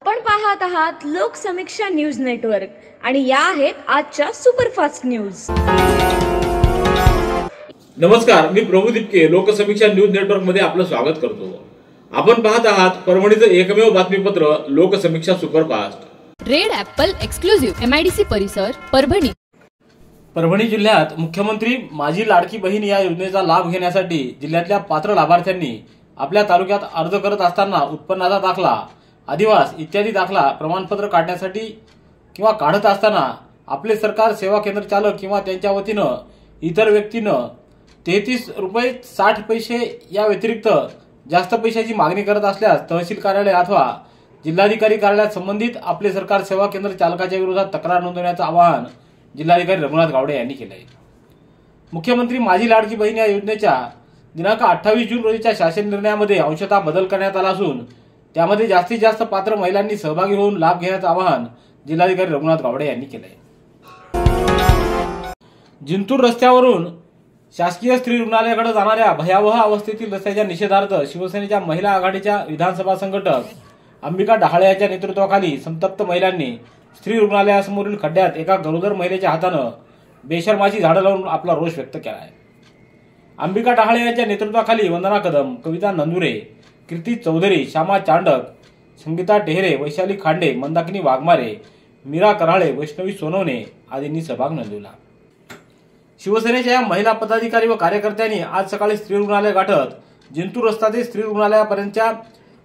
आपण पाहत आहात लोकसमीक्षा न्यूज नेटवर्क आणि या आहेत आजच्या सुपरफास्ट न्यूज। नमस्कार, मी प्रभू दिपके लोकसमीक्षा न्यूज नेटवर्क मध्ये आपलं स्वागत करतो। आपण पाहत आहात परभणीचं एकमेव बातमीपत्र Loksamiksha superfast. Red Apple exclusive MIDC परिसर परभणी। परभणी जिल्ह्यात मुख्यमंत्री माझी लाडकी बहीण या योजनेचा लाभ घेण्यासाठी जिल्ह्यातल्या पात्र लाभार्थ्यांनी आपल्या तालुक्यात अर्ज करत असताना उत्पन्नाचा दाखला, अधिवास इत्यादी दाखला प्रमाणपत्र काढण्यासाठी किंवा काढत असताना आपले सरकार सेवा केंद्र चालक किंवा त्यांच्या वतीनं इतर व्यक्तीनं 33 रुपये 60 पैसे या व्यतिरिक्त जास्त पैशाची मागणी करत असल्यास तहसील कार्यालय अथवा जिल्हाधिकारी कार्यालयात संबंधित आपले सरकार सेवा केंद्र चालकाच्या विरोधात तक्रार नोंदवण्याचं आवाहन जिल्हाधिकारी रघुनाथ गावडे यांनी केलं आहे। मुख्यमंत्री माझी लाडकी बहीण या योजनेच्या दिनांक 28 जून रोजीच्या शासन निर्णयामध्ये अंशतः बदल करण्यात आला असून त्यामध्ये जास्तीत जास्त पात्र महिलांनी सहभागी होऊन लाभ घेण्याचं आवाहन जिल्हाधिकारी रघुनाथ गावडे यांनी केलं आहे। जिंतूर रस्त्यावरून शासकीय स्त्री रुग्णालयाकडे जाणाऱ्या भयावह अवस्थेतील रस्त्याच्या निषेधार्थ शिवसेनेच्या महिला आघाडीच्या विधानसभा संघटक अंबिका डहाळे यांच्या नेतृत्वाखाली संतप्त महिलांनी स्त्री रुग्णालयासमोरील खड्ड्यात एका गरोदर महिलेच्या हातानं बेशर्माची झाडं लावून आपला रोष व्यक्त केला आहे। अंबिका डहाळे यांच्या नेतृत्वाखाली वंदना कदम, कविता नंदुरे, कीर्ती चौधरी, श्यामा चांडक, संगीता टेहरे, वैशाली खांडे, मंदाकिनी वाघमारे, मीरा कराळे, वैष्णवी सोनवणे आदींनी सहभाग नोंदवला। शिवसेनेच्या या महिला पदाधिकारी व कार्यकर्त्यांनी आज सकाळी स्त्री रुग्णालय गाठत जिंतूर रस्ता ते स्त्री रुग्णालयापर्यंतच्या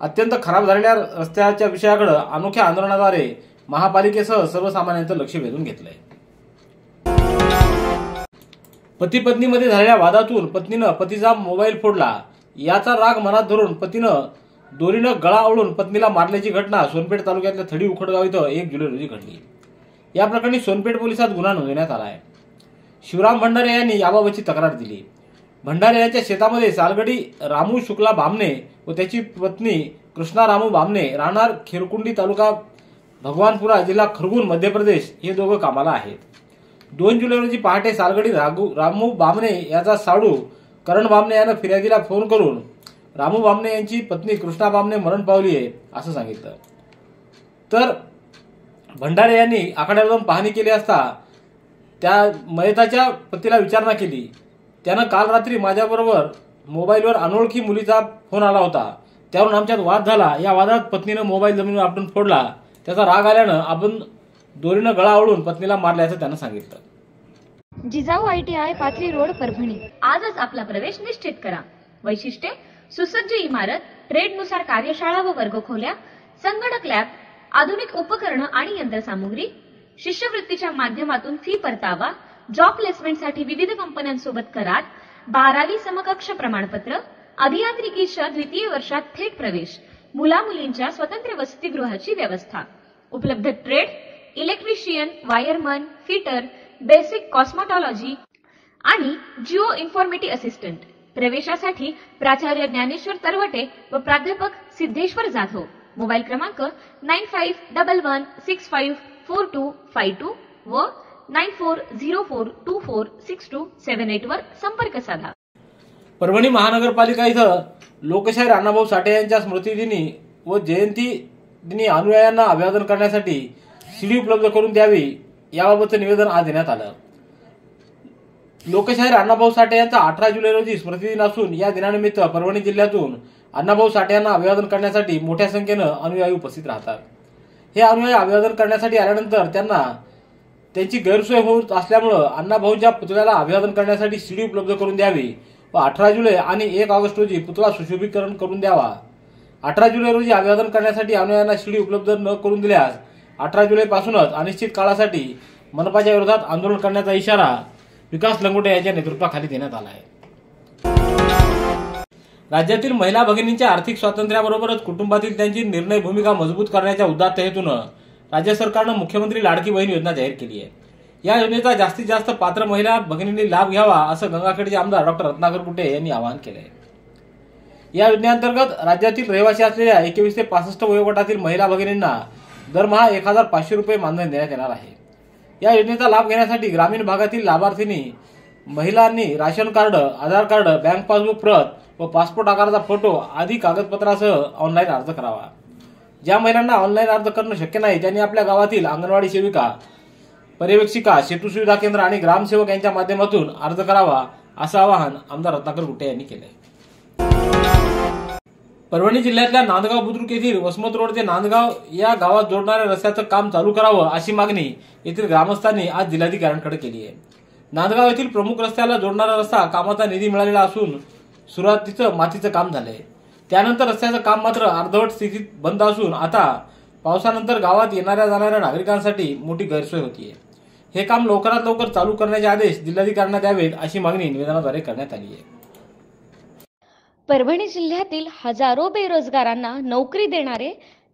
अत्यंत खराब झालेल्या रस्त्याच्या विषयाकडे अनोख्या आंदोलनाद्वारे महापालिकेसह सर्वसामान्यांचं लक्ष वेधून घेतलंय। पती पत्नीमध्ये झालेल्या वादातून पत्नीनं पतीचा मोबाईल फोडला, याचा राग मनात धरून पतीनं दोरीनं गळा आवळून पत्नीला मारल्याची घटना सोनपेठ तालुक्यातल्या थडी उखडगाव इथं 1 जुलै रोजी घडली। या प्रकरणी सोनपेठ पोलिसात गुन्हा नोंदवण्यात आला आहे। शिवराम भंडारे यांनी याबाबतची तक्रार दिली। भंडारे यांच्या शेतामध्ये सालगडी रामू शुक्ला बामणे व त्याची पत्नी कृष्णा रामू बामणे राहणार खिरकुंडी तालुका भगवानपुरा जिल्हा खरगून मध्य प्रदेश हे दोघं कामाला आहेत। 2 जुलै रोजी पहाटे सालगडी रामू बामणे याचा साडू करण बामणे यानं फिर्यादीला फोन करून रामू बामणे यांची पत्नी कृष्णा बामणे मरण पावली आहे असं सांगितलं। तर भंडारे यांनी आखाड्यावर जाऊन पाहणी केली असता त्या मयताच्या पतीला विचारणा केली। त्यानं काल रात्री माझ्याबरोबर मोबाईलवर अनोळखी मुलीचा फोन आला होता, त्यावरून आमच्यात वाद झाला। या वादात पत्नीनं मोबाईल जमिनीवर आपटून फोडला, त्याचा राग आल्यानं आपण दोरीनं गळा आवळून पत्नीला मारल्याचं त्यानं सांगितलं। Jijau ITI Pathri road Parbhani. आजच आपला प्रवेश निश्चित करा। वैशिष्ट्ये: सुसज्ज इमारत, ट्रेडनुसार कार्यशाळा व वर्गखोल्या, संगणक लॅब, आधुनिक उपकरणं आणि यंत्रसामुग्री, शिष्यवृत्तीच्या माध्यमातून फी परतावा, जॉब प्लेसमेंटसाठी विविध कंपन्यांसोबत करार, 12वी समकक्ष प्रमाणपत्र, अभियांत्रिकीच्या द्वितीय वर्षात थेट प्रवेश, मुला-मुलींच्या स्वतंत्र वसतिगृहाची व्यवस्था, उपलब्ध trade, electrician, wireman, fitter, basic cosmetology आणि जिओ इन्फॉर्मेटिव्ह असिस्टंट। प्रवेशासाठी प्राचार्य ज्ञानेश्वर तरवटे व प्राध्यापक सिद्धेश्वर जाधव। मोबाईल क्रमांक 9511654252 व 9404246278 वर संपर्क साधा। परभणी महानगरपालिका इथं लोकशाहीर अण्णाभाऊ साठे यांच्या स्मृतिदिनी व जयंती दिनी अनुयायांना अभिवादन करण्यासाठी सीडी उपलब्ध करून द्यावी याबाबतचं निवेदन आज देण्यात आलं। लोकशाहीर अण्णाभाऊ साठे यांचा 18 जुलै रोजी स्मृतिदिन असून या दिनानिमित्त परभणी जिल्ह्यातून अण्णाभाऊ साठे यांना अभिवादन करण्यासाठी मोठ्या संख्येनं अनुयायी उपस्थित राहतात। हे अनुयायी अभिवादन करण्यासाठी आल्यानंतर त्यांना त्यांची गैरसोय होत असल्यामुळे अण्णाभाऊंच्या पुतळ्याला अभिवादन करण्यासाठी सीडी उपलब्ध करून द्यावी व 18 जुलै आणि 1 ऑगस्ट रोजी पुतळा सुशोभीकरण करून द्यावा। 18 जुलै रोजी अभिवादन करण्यासाठी अनुयायांना सीडी उपलब्ध न करून दिल्यास 18 जुलैपासूनच अनिश्चित काळासाठी मनपाच्या विरोधात आंदोलन करण्याचा इशारा विकास लंगोटे यांच्या नेतृत्वाखाली देण्यात आला आहे। राज्यातील महिला भगिनींच्या आर्थिक स्वातंत्र्याबरोबरच कुटुंबातील त्यांची निर्णय भूमिका मजबूत करण्याच्या उदात्त हेतूनं राज्य सरकारनं मुख्यमंत्री लाडकी बहीण योजना जाहीर केली आहे। या योजनेचा जास्तीत जास्त पात्र महिला भगिनींनी लाभ घ्यावा असं गंगाखेडचे आमदार डॉक्टर रत्नाकर कुटे यांनी आवाहन केलं आहे। या योजनेअंतर्गत राज्यातील रहिवासी असलेल्या 21 ते 65 वयोगटातील महिला भगिनींना दरमहा 1500 रुपये मानधन देण्यात येणार आहे। या योजनेचा लाभ घेण्यासाठी ग्रामीण भागातील लाभार्थींनी महिलांनी राशन कार्ड, आधार कार्ड, बँक पासबुक प्रत व पासपोर्ट आकाराचा फोटो आदी कागदपत्रासह ऑनलाईन अर्ज करावा। ज्या महिलांना ऑनलाईन अर्ज करणं शक्य नाही त्यांनी आपल्या गावातील अंगणवाडी सेविका, पर्यवेक्षिका, सेतू सुविधा केंद्र आणि ग्रामसेवक यांच्या माध्यमातून अर्ज करावा, असं आवाहन आमदार रत्नाकर गुट्टे यांनी केले. परभणी जिल्ह्यातल्या नांदगाव बुद्रुक येथील वसमत रोड ते नांदगाव या गावात जोडणाऱ्या रस्त्याचं काम चालू करावं अशी मागणी येथील ग्रामस्थांनी आज जिल्हाधिकाऱ्यांकडे केली आहे. नांदगाव येथील प्रमुख रस्त्याला जोडणारा रस्ता कामाचा निधी मिळालेला असून सुरुवातीचं मातीचं काम झालंय. त्यानंतर रस्त्याचं काम मात्र अर्धवट स्थितीत बंद असून आता पावसानंतर गावात येणाऱ्या जाणाऱ्या नागरिकांसाठी मोठी गैरसोय होतीये. हे काम लवकरात लवकर चालू करण्याचे आदेश जिल्हाधिकाऱ्यांना द्यावेत अशी मागणी निवेदनाद्वारे करण्यात आली आहे. परभणी जिल्ह्यातील हजारो बेरोजगारांना नोकरी देणारे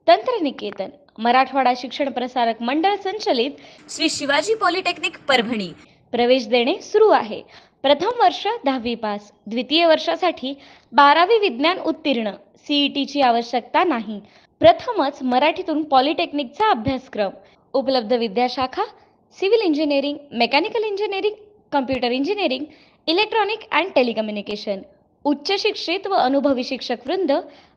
तंत्रनिकेतन मराठवाडा शिक्षण प्रसारक मंडळ संचलित श्री शिवाजी पॉलिटेक्निक परभणी प्रवेश देणे सुरू आहे. प्रथम वर्ष 10वी पास, द्वितीय वर्षासाठी 12वी विज्ञान उत्तीर्ण, सीईटीची आवश्यकता नाही. प्रथमच मराठीतून पॉलिटेक्निकचा अभ्यासक्रम उपलब्ध. विद्याशाखा civil engineering, mechanical engineering, computer engineering, electronic and telecommunication. उच्च शिक्षित व अनुभवी शिक्षक वृंद,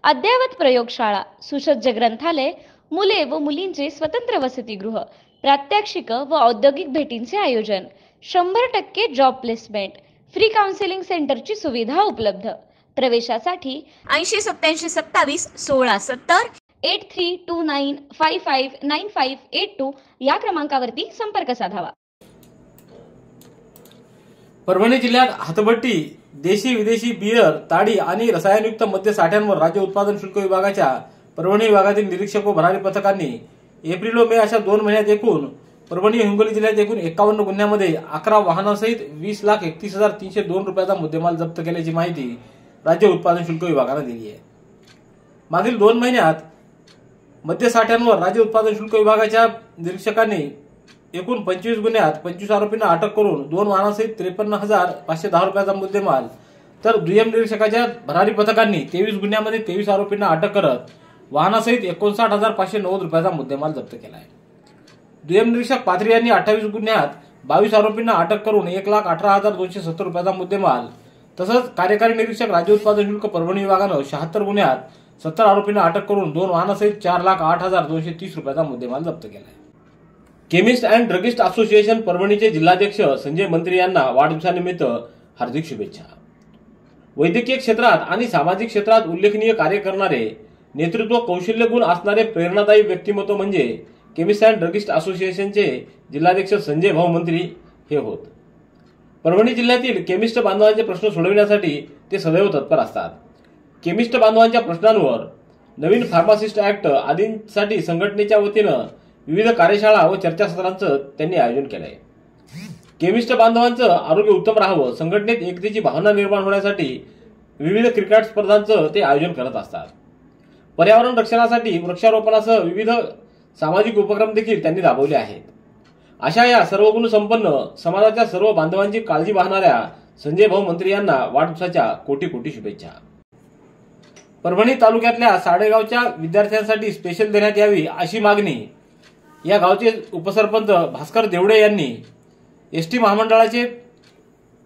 अद्ययावत प्रयोगशाळा, सुसज्ज ग्रंथालय, मुले व मुलींचे स्वतंत्र वसतिगृह, प्रात्यक्षिक व औद्योगिक भेटींचे आयोजन, 100% जॉब प्लेसमेंट, फ्री काउन्सिलिंग सेंटरची सुविधा उपलब्ध. प्रवेशासाठी 808727 1670 8329559582 या क्रमांकावरती संपर्क साधावा. परभणी जिल्ह्यात हातभट्टी, देशी विदेशी बियर, ताडी आणि रसायनयुक्त मद्य साठ्यांवर राज्य उत्पादन शुल्क विभागाच्या परभणी विभागातील निरीक्षक व भरारी पथकांनी एप्रिल व मे अशा 2 महिन्यात एकूण परभणी हिंगोली जिल्ह्यात एकूण 51 गुन्ह्यामध्ये 11 वाहनांसहित 20,31,302 रुपयाचा मुद्देमाल जप्त केल्याची माहिती राज्य उत्पादन शुल्क विभागाने दिली आहे. मागील 2 महिन्यात मद्य साठ्यांवर राज्य उत्पादन शुल्क विभागाच्या निरीक्षकांनी एकूण 25 गुन्ह्यात 25 आरोपींना अटक करून 2 वाहनांसहित 53,510 रुपयाचा मुद्देमाल, तर दुय्यम निरीक्षकाच्या भरारी पथकांनी 23 गुन्ह्यामध्ये 23 आरोपींना अटक करत वाहनासहित 59,590 रुपयाचा मुद्देमाल जप्त केला आहे. दुय्यम निरीक्षक पाथरी यांनी 28 गुन्ह्यात 22 आरोपींना अटक करून 1,18,270 रुपयाचा मुद्देमाल, तसंच कार्यकारी निरीक्षक राज्य उत्पादन शुल्क परभणी विभागानं 76 गुन्ह्यात 70 आरोपींना अटक करून 2 वाहनासहित 4,08,230 रुपयाचा मुद्देमाल जप्त केला आहे. केमिस्ट अँड ड्रगिस्ट असोसिएशन परभणीचे जिल्हाध्यक्ष संजय मंत्री यांना वाढदिवसानिमित्त हार्दिक शुभेच्छा. वैद्यकीय क्षेत्रात आणि सामाजिक क्षेत्रात उल्लेखनीय कार्य करणारे, नेतृत्व कौशल्य गुण असणारे प्रेरणादायी व्यक्तिमत्व म्हणजे केमिस्ट अँड ड्रगिस्ट असोसिएशनचे जिल्हाध्यक्ष संजय भाऊ मंत्री हे होत. परभणी जिल्ह्यातील केमिस्ट बांधवांचे प्रश्न सोडविण्यासाठी ते सदैव तत्पर असतात. केमिस्ट बांधवांच्या प्रश्नांवर, नवीन फार्मासिस्ट ऍक्ट आदींसाठी संघटनेच्या वतीनं विविध कार्यशाळा व चर्चासत्रांचं त्यांनी आयोजन केलंय. केमिस्ट बांधवांचं आरोग्य उत्तम राहावं, संघटनेत एकतेची भावना निर्माण होण्यासाठी विविध क्रिकेट स्पर्धांचं ते आयोजन करत असतात. पर्यावरण रक्षणासाठी वृक्षारोपणासह विविध सामाजिक उपक्रम देखील त्यांनी राबवले आहेत. अशा या सर्व गुण संपन्न समाजाच्या सर्व बांधवांची काळजी पाहणाऱ्या संजय भाऊ मंत्री यांना वाढदिवसाच्या कोटी कोटी शुभेच्छा. परभणी तालुक्यातल्या साडेगावच्या विद्यार्थ्यांसाठी स्पेशल देण्यात यावी अशी मागणी या गावचे उपसरपंच भास्कर देवडे यांनी एसटी महामंडळाचे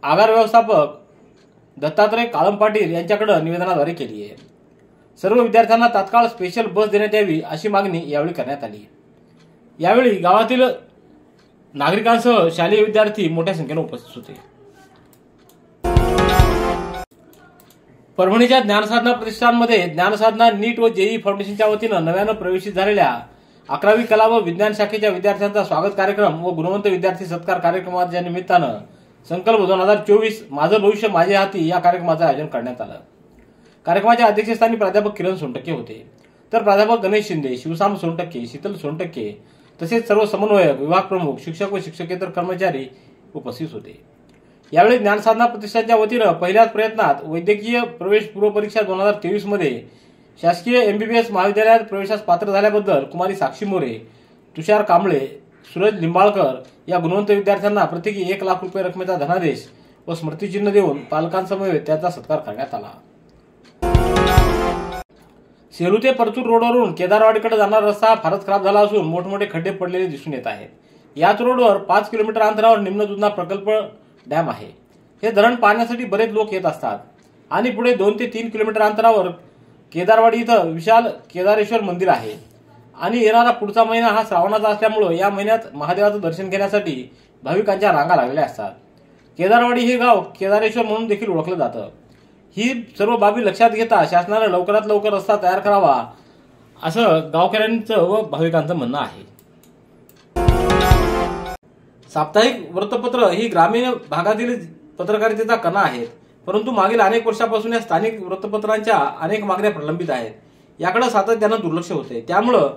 आगार व्यवस्थापक दत्तात्रय काळम पाटील यांच्याकडे निवेदनाद्वारे केली आहे. सर्व विद्यार्थ्यांना तात्काळ स्पेशल बस देण्यात यावी अशी मागणी यावेळी करण्यात आली. यावेळी गावातील नागरिकांसह शालेय विद्यार्थी मोठ्या संख्येने उपस्थित होते. परभणीच्या ज्ञानसाधना प्रतिष्ठानमध्ये ज्ञानसाधना नीट व जेई फाउंडेशनच्या वतीनं नव्यानं प्रवेशित झालेल्या 11वी कला व विज्ञान शाखेच्या विद्यार्थ्यांचा स्वागत कार्यक्रम व गुणवंत विद्यार्थी सत्कार कार्यक्रमाच्या निमित्तानं संकल्प 2024 माझं भविष्य माझ्या हाती या कार्यक्रमाचं आयोजन करण्यात आलं. कार्यक्रमाच्या अध्यक्षस्थानी प्राध्यापक किरण सोनटक्के होते, तर प्राध्यापक गणेश शिंदे, शिवसाम सोनटक्के, शीतल सोनटक्के तसेच सर्व समन्वयक, विभाग प्रमुख, शिक्षक व शिक्षकेतर कर्मचारी उपस्थित होते. यावेळी ज्ञानसाधना प्रतिष्ठानच्या वतीनं पहिल्याच प्रयत्नात वैद्यकीय प्रवेश पूर्व परीक्षा 2023 मध्ये शासकीय MBBS महाविद्यालयात प्रवेशास पात्र झाल्याबद्दल कुमारी साक्षी मोरे, तुषार कांबळे, सूरज लिंबाळकर या गुणवंत विद्यार्थ्यांना प्रत्येकी 1 लाख रुपये रकमेचा धनादेश व स्मृतिचिन्ह देऊन पालकांसमवेत त्याचा सत्कार करण्यात आला. सेलू ते परतूर रोडवरून केदारवाडीकडे जाणारा रस्ता फारच खराब झाला असून मोठमोठे खड्डे पडलेले दिसून येत आहेत. याच रोडवर 5 किलोमीटर अंतरावर निम्न दुधना प्रकल्प डॅम आहे. हे धरण पाहण्यासाठी बरेच लोक येत असतात आणि पुढे 2 ते 3 किलोमीटर अंतरावर केदारवाडी इथं विशाल केदारेश्वर मंदिर आहे. आणि येणारा पुढचा महिना हा श्रावणाचा असल्यामुळे या महिन्यात महादेवाचं दर्शन घेण्यासाठी भाविकांच्या रांगा लागलेल्या असतात. केदारवाडी हे गाव केदारेश्वर म्हणून देखील ओळखलं जातं. ही सर्व बाबी लक्षात घेता शासनाने लवकरात लवकर रस्ता तयार करावा असं गावकऱ्यांचं व भाविकांचं म्हणणं आहे. साप्ताहिक वृत्तपत्र ही ग्रामीण भागातील पत्रकारितेचा कणा आहेत, परंतु मागील अनेक वर्षापासून या स्थानिक वृत्तपत्रांच्या अनेक मागण्या प्रलंबित आहेत. याकडे सातत्यानं दुर्लक्ष होते. त्यामुळं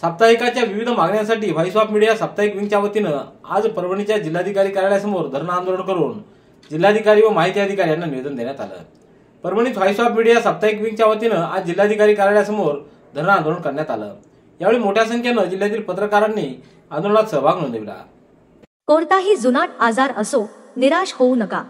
साप्ताहिकाच्या विविध मागण्यांसाठी व्हॉइस ऑफ मीडिया साप्ताहिक विंगच्या वतीनं आज परभणीच्या जिल्हाधिकारी कार्यालयासमोर धरणं आंदोलन करून जिल्हाधिकारी व माहिती अधिकारी यांना निवेदन देण्यात आलं. परभणीत व्हॉइस ऑफ मीडिया साप्ताहिक विंगच्या वतीनं आज जिल्हाधिकारी कार्यालयासमोर धरणं आंदोलन करण्यात आलं. यावेळी मोठ्या संख्येनं जिल्ह्यातील पत्रकारांनी आंदोलनात सहभाग नोंदविला. कोणताही जुनाट आजार असो, निराश होऊ नका.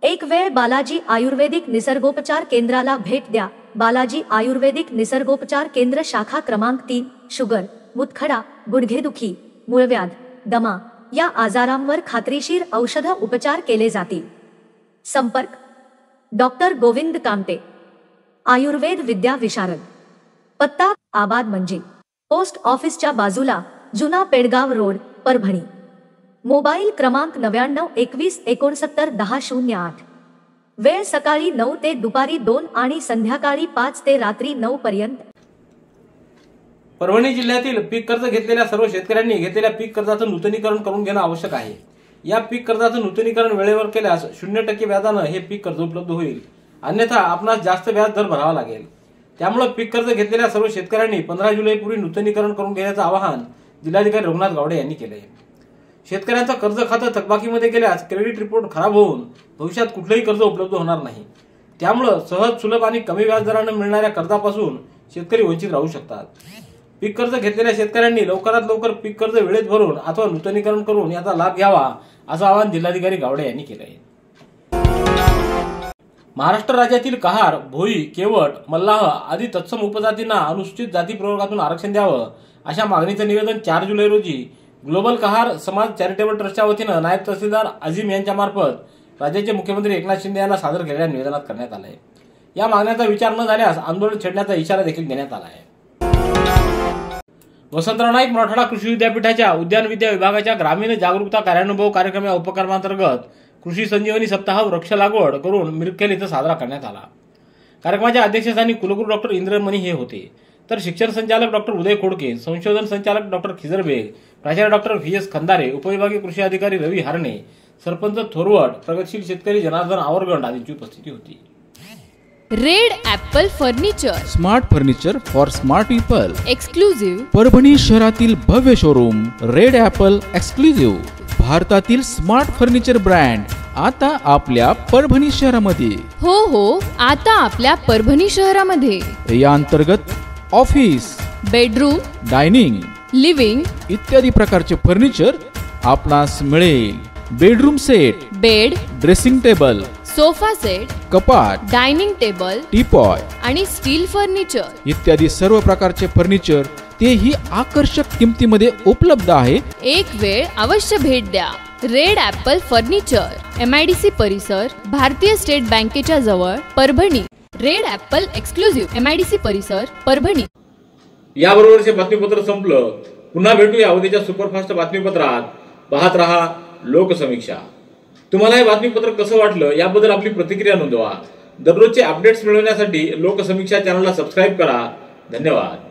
एक वेळ बालाजी आयुर्वेदिक निसर्गोपचार केंद्राला भेट द्या. बालाजी आयुर्वेदिक निसर्गोपचार केंद्र, शाखा क्रमांक 3. शुगर, मुतखडा, गुडघेदुखी, मूळव्याध, दमा या आजारांवर खात्रीशीर औषध उपचार केले जातील. संपर्क डॉक्टर गोविंद कामटे, आयुर्वेद विद्या विशारद. पत्ता आबाद मंजी, पोस्ट ऑफिसच्या बाजूला, जुना पेडगाव रोड, परभणी. मोबाईल क्रमांक 99 21 69 10 08. वेळ सकाळी 9 ते दुपारी 2 आणि संध्याकाळी 5 ते रात्री 9 पर्यंत. परभणी जिल्ह्यातील पीक कर्ज घेतलेल्या सर्व शेतकऱ्यांनी घेतलेल्या पीक कर्जाचं नूतनीकरण करून घेणं आवश्यक आहे. या पीक कर्जाचं नूतनीकरण वेळेवर केल्यास 0% व्याजानं हे पीक कर्ज उपलब्ध होईल. अन्यथा आपणास जास्त व्याज दर भरावा लागेल. त्यामुळे पीक कर्ज घेतलेल्या सर्व शेतकऱ्यांनी 15 जुलैपूर्वी नूतनीकरण करून घेण्याचं आवाहन जिल्हाधिकारी रघुनाथ गावडे यांनी केलंय. शेतकऱ्यांचं कर्ज खातं थकबाकीमध्ये गेल्यास क्रेडिट रिपोर्ट खराब होऊन भविष्यात कुठलंही कर्ज उपलब्ध होणार नाही. त्यामुळे सहज, सुलभ आणि कमी व्याजदरानं मिळणाऱ्या कर्जापासून शेतकरी वंचित राहू शकतात. पीक कर्ज घेतलेल्या शेतकऱ्यांनी लवकरात लवकर पीक कर्ज वेळेत भरून अथवा नूतनीकरण करून याचा लाभ घ्यावा असं आवाहन जिल्हाधिकारी गावडे यांनी केलंय. महाराष्ट्र राज्यातील कहार, भोई, केवट, मल्लाह आदी तत्सम उपजातींना अनुसूचित जाती प्रवर्गातून आरक्षण द्यावं अशा मागणीचं निवेदन 4 जुलै रोजी ग्लोबल कहार समाज चॅरिटेबल ट्रस्टच्या वतीनं नायब तहसीलदार अजीम यांच्या मार्फत राज्याचे मुख्यमंत्री एकनाथ शिंदे यांना सादर केलेल्या निवेदनात करण्यात आलंय. या मागण्याचा विचार न झाल्यास आंदोलन छेडण्याचा इशारा देखील देण्यात आला आहे. वसंतराव नाईक मराठवाडा कृषी विद्यापीठाच्या उद्यान विद्या विभागाच्या ग्रामीण जागरूकता कार्यानुभव कार्यक्रम या उपक्रमांतर्गत कृषी संजीवनी सप्ताह वृक्ष लागवड करून मिरखेल इथं साजरा करण्यात आला. कार्यक्रमाच्या अध्यक्षस्थानी कुलगुरू डॉक्टर इंद्रमणी हे होते, तर शिक्षण संचालक डॉक्टर उदय खोडके, संशोधन संचालक डॉक्टर खिजर बेग, प्राचार्य डॉक्टर VS खंदारे, उपविभागीय कृषी अधिकारी रवी हारणे, सरपंच थोरवट, प्रगतशील शेतकरी जनार्दन आवरगंड आदींची उपस्थिती होती. Red Apple furniture, smart furniture for smart people. Exclusive Parbhani शहरातील भव्य शोरूम रेड ॲपल एक्सक्लुझिव्ह, भारतातील स्मार्ट फर्निचर ब्रँड आता आपल्या परभणी शहरामध्ये. हो, आता आपल्या परभणी शहरामध्ये. या अंतर्गत ऑफिस, बेडरूम, डायनिंग, लिव्हिंग इत्यादी प्रकारचे फर्निचर आपणास मिळेल. Bedroom set, bed, dressing table, sofa set, कपाट, डायनिंग टेबल, टीपॉय आणि स्टील फर्निचर इत्यादी सर्व प्रकारचे फर्निचर तेही आकर्षक किमतीमध्ये उपलब्ध आहे. एक वेळ अवश्य भेट द्या. रेड ॲपल फर्निचर, MIDC परिसर, भारतीय स्टेट बँकेच्या जवळ, Parbhani. Red Apple exclusive, MIDC परिसर, परभणी. याबरोबरचे बातमीपत्र संपलं. पुन्हा भेटूया उद्याच्या सुपरफास्ट बातमीपत्रात. पाहत रहा लोकसमीक्षा. तुम्हाला हे बातमीपत्र कसं वाटलं याबद्दल आपली प्रतिक्रिया नोंदवा. दररोजचे अपडेट्स मिळवण्यासाठी लोकसमीक्षा चॅनलला सबस्क्राईब करा. धन्यवाद.